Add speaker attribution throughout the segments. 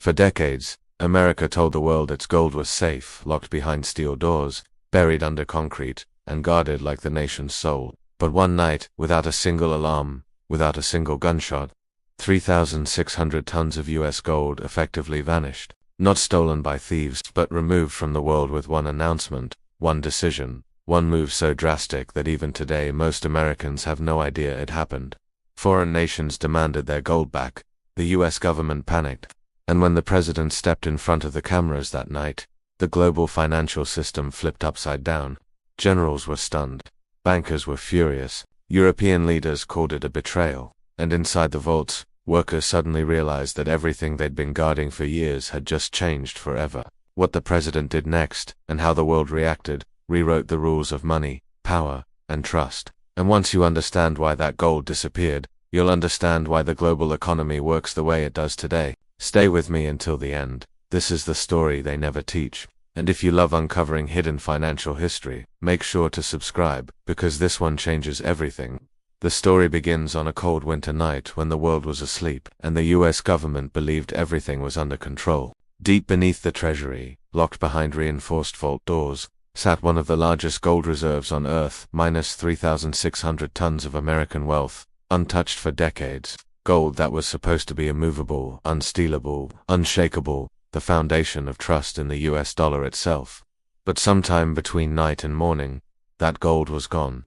Speaker 1: For decades, America told the world its gold was safe, locked behind steel doors, buried under concrete, and guarded like the nation's soul. But one night, without a single alarm, without a single gunshot, 3,600 tons of US gold effectively vanished. Not stolen by thieves, but removed from the world with one announcement, one decision, one move so drastic that even today most Americans have no idea it happened. Foreign nations demanded their gold back. The US government panicked. And when the president stepped in front of the cameras that night, the global financial system flipped upside down. Generals were stunned. Bankers were furious. European leaders called it a betrayal. And inside the vaults, workers suddenly realized that everything they'd been guarding for years had just changed forever. What the president did next, and how the world reacted, rewrote the rules of money, power, and trust. And once you understand why that gold disappeared, you'll understand why the global economy works the way it does today. Stay with me until the end. This is the story they never teach. And if you love uncovering hidden financial history, make sure to subscribe, because this one changes everything. The story begins on a cold winter night when the world was asleep, and the US government believed everything was under control. Deep beneath the treasury, locked behind reinforced vault doors, sat one of the largest gold reserves on Earth, minus 3,600 tons of American wealth, untouched for decades. Gold that was supposed to be immovable, unstealable, unshakable, the foundation of trust in the US dollar itself. But sometime between night and morning, that gold was gone.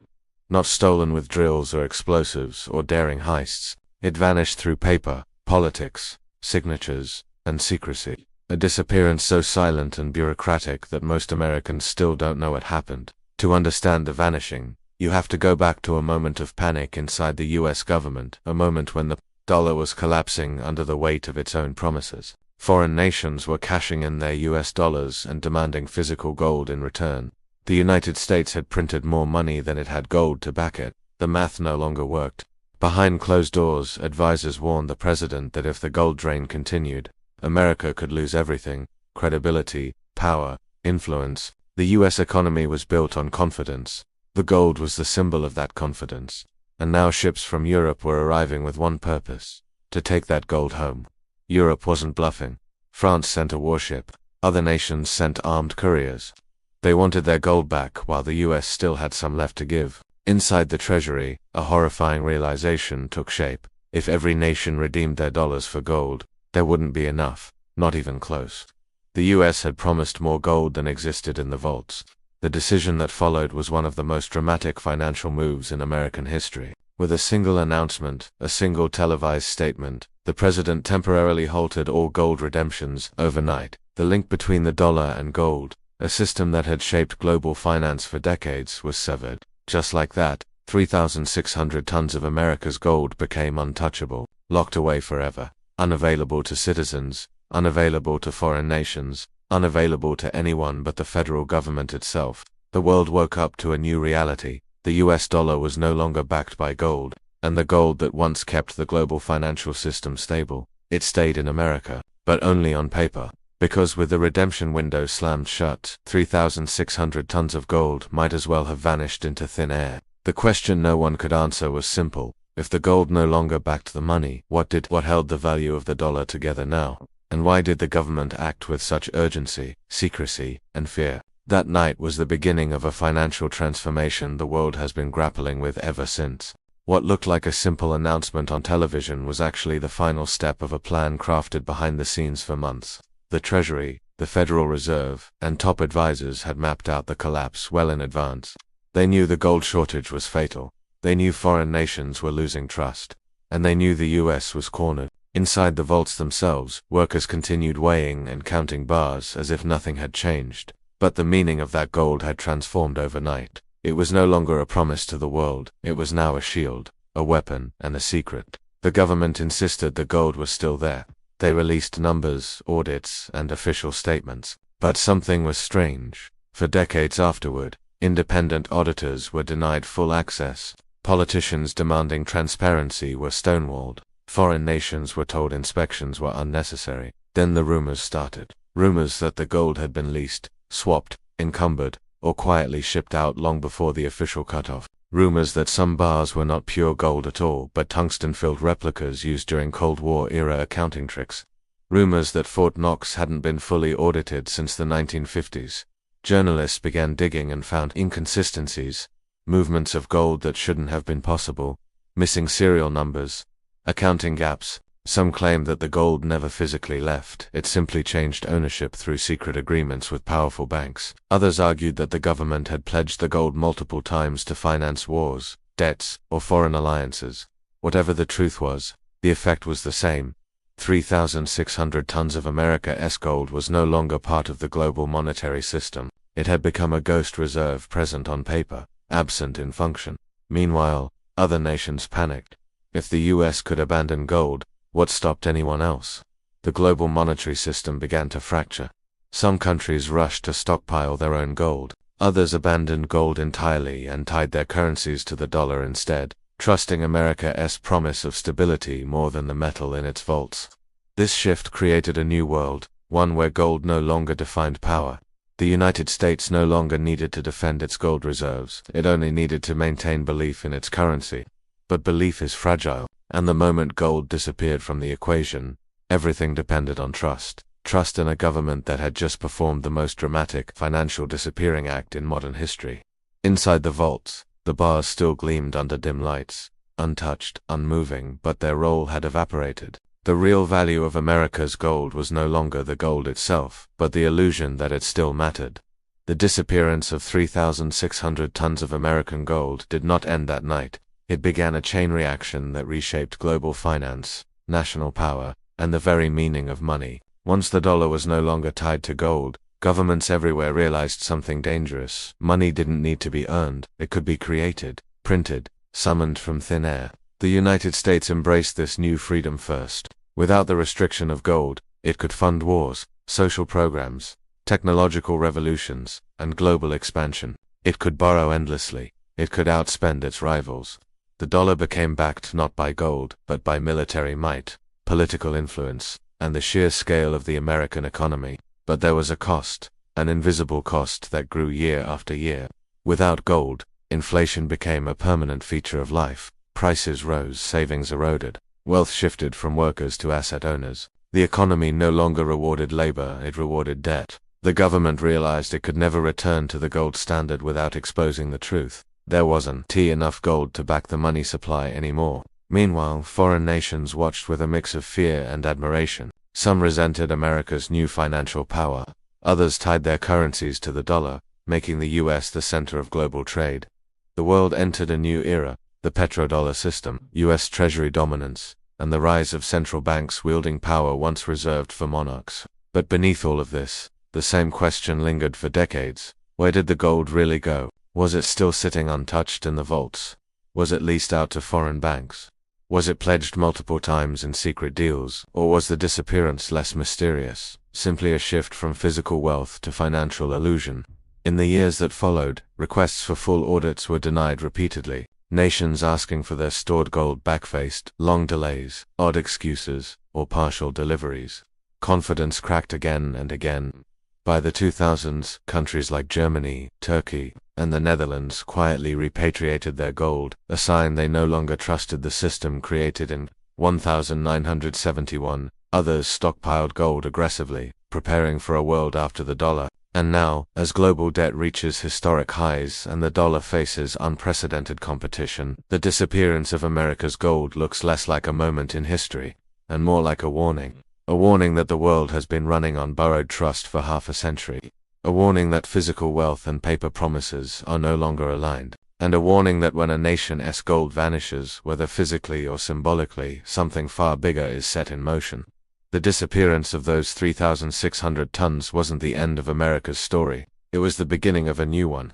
Speaker 1: Not stolen with drills or explosives or daring heists. It vanished through paper, politics, signatures, and secrecy. A disappearance so silent and bureaucratic that most Americans still don't know what happened. To understand the vanishing, you have to go back to a moment of panic inside the US government, a moment when the dollar was collapsing under the weight of its own promises. Foreign nations were cashing in their US dollars and demanding physical gold in return. The United States had printed more money than it had gold to back it. The math no longer worked. Behind closed doors, advisors warned the president that if the gold drain continued, America could lose everything: credibility, power, influence. The US economy was built on confidence. The gold was the symbol of that confidence. And now ships from Europe were arriving with one purpose: to take that gold home. Europe wasn't bluffing. France sent a warship. Other nations sent armed couriers. They wanted their gold back while the US still had some left to give. Inside the treasury, a horrifying realization took shape. If every nation redeemed their dollars for gold, there wouldn't be enough, not even close. The US had promised more gold than existed in the vaults. The decision that followed was one of the most dramatic financial moves in American history. With a single announcement, a single televised statement, the president temporarily halted all gold redemptions overnight. The link between the dollar and gold, a system that had shaped global finance for decades, was severed. Just like that, 3,600 tons of America's gold became untouchable, locked away forever, unavailable to citizens, unavailable to foreign nations, unavailable to anyone but the federal government itself. The world woke up to a new reality. The US dollar was no longer backed by gold, and the gold that once kept the global financial system stable, it stayed in America, but only on paper. Because with the redemption window slammed shut, 3,600 tons of gold might as well have vanished into thin air. The question no one could answer was simple: if the gold no longer backed the money, what held the value of the dollar together now? And why did the government act with such urgency, secrecy, and fear? That night was the beginning of a financial transformation the world has been grappling with ever since. What looked like a simple announcement on television was actually the final step of a plan crafted behind the scenes for months. The Treasury, the Federal Reserve, and top advisors had mapped out the collapse well in advance. They knew the gold shortage was fatal. They knew foreign nations were losing trust. And they knew the US was cornered. Inside the vaults themselves, workers continued weighing and counting bars as if nothing had changed. But the meaning of that gold had transformed overnight. It was no longer a promise to the world. It was now a shield, a weapon, and a secret. The government insisted the gold was still there. They released numbers, audits, and official statements. But something was strange. For decades afterward, independent auditors were denied full access. Politicians demanding transparency were stonewalled. Foreign nations were told inspections were unnecessary. Then the rumors started. Rumors that the gold had been leased, swapped, encumbered, or quietly shipped out long before the official cutoff. Rumors that some bars were not pure gold at all, but tungsten-filled replicas used during Cold War-era accounting tricks. Rumors that Fort Knox hadn't been fully audited since the 1950s. Journalists began digging and found inconsistencies, movements of gold that shouldn't have been possible, missing serial numbers, accounting gaps. Some claimed that the gold never physically left, it simply changed ownership through secret agreements with powerful banks. Others argued that the government had pledged the gold multiple times to finance wars, debts, or foreign alliances. Whatever the truth was, the effect was the same. 3,600 tons of America's gold was no longer part of the global monetary system. It had become a ghost reserve present on paper, absent in function. Meanwhile, other nations panicked. If the US could abandon gold, what stopped anyone else? The global monetary system began to fracture. Some countries rushed to stockpile their own gold. Others abandoned gold entirely and tied their currencies to the dollar instead, trusting America's promise of stability more than the metal in its vaults. This shift created a new world, one where gold no longer defined power. The United States no longer needed to defend its gold reserves, it only needed to maintain belief in its currency. But belief is fragile, and the moment gold disappeared from the equation, everything depended on trust. Trust in a government that had just performed the most dramatic financial disappearing act in modern history. Inside the vaults, the bars still gleamed under dim lights, untouched, unmoving, but their role had evaporated. The real value of America's gold was no longer the gold itself, but the illusion that it still mattered. The disappearance of 3,600 tons of American gold did not end that night. It began a chain reaction that reshaped global finance, national power, and the very meaning of money. Once the dollar was no longer tied to gold, governments everywhere realized something dangerous. Money didn't need to be earned, it could be created, printed, summoned from thin air. The United States embraced this new freedom first. Without the restriction of gold, it could fund wars, social programs, technological revolutions, and global expansion. It could borrow endlessly. It could outspend its rivals. The dollar became backed not by gold, but by military might, political influence, and the sheer scale of the American economy. But there was a cost, an invisible cost that grew year after year. Without gold, inflation became a permanent feature of life. Prices rose, savings eroded, wealth shifted from workers to asset owners. The economy no longer rewarded labor, it rewarded debt. The government realized it could never return to the gold standard without exposing the truth. There wasn't enough gold to back the money supply anymore. Meanwhile, foreign nations watched with a mix of fear and admiration. Some resented America's new financial power. Others tied their currencies to the dollar, making the US the center of global trade. The world entered a new era, the petrodollar system, US Treasury dominance, and the rise of central banks wielding power once reserved for monarchs. But beneath all of this, the same question lingered for decades. Where did the gold really go? Was it still sitting untouched in the vaults? Was it leased out to foreign banks? Was it pledged multiple times in secret deals, or was the disappearance less mysterious, simply a shift from physical wealth to financial illusion? In the years that followed, requests for full audits were denied repeatedly, nations asking for their stored gold backfaced, long delays, odd excuses, or partial deliveries. Confidence cracked again and again. By the 2000s, countries like Germany, Turkey, and the Netherlands quietly repatriated their gold, a sign they no longer trusted the system created in 1971. Others stockpiled gold aggressively, preparing for a world after the dollar. And now, as global debt reaches historic highs and the dollar faces unprecedented competition, the disappearance of America's gold looks less like a moment in history, and more like a warning. A warning that the world has been running on borrowed trust for half a century. A warning that physical wealth and paper promises are no longer aligned. And a warning that when a nation's gold vanishes, whether physically or symbolically, something far bigger is set in motion. The disappearance of those 3,600 tons wasn't the end of America's story. It was the beginning of a new one.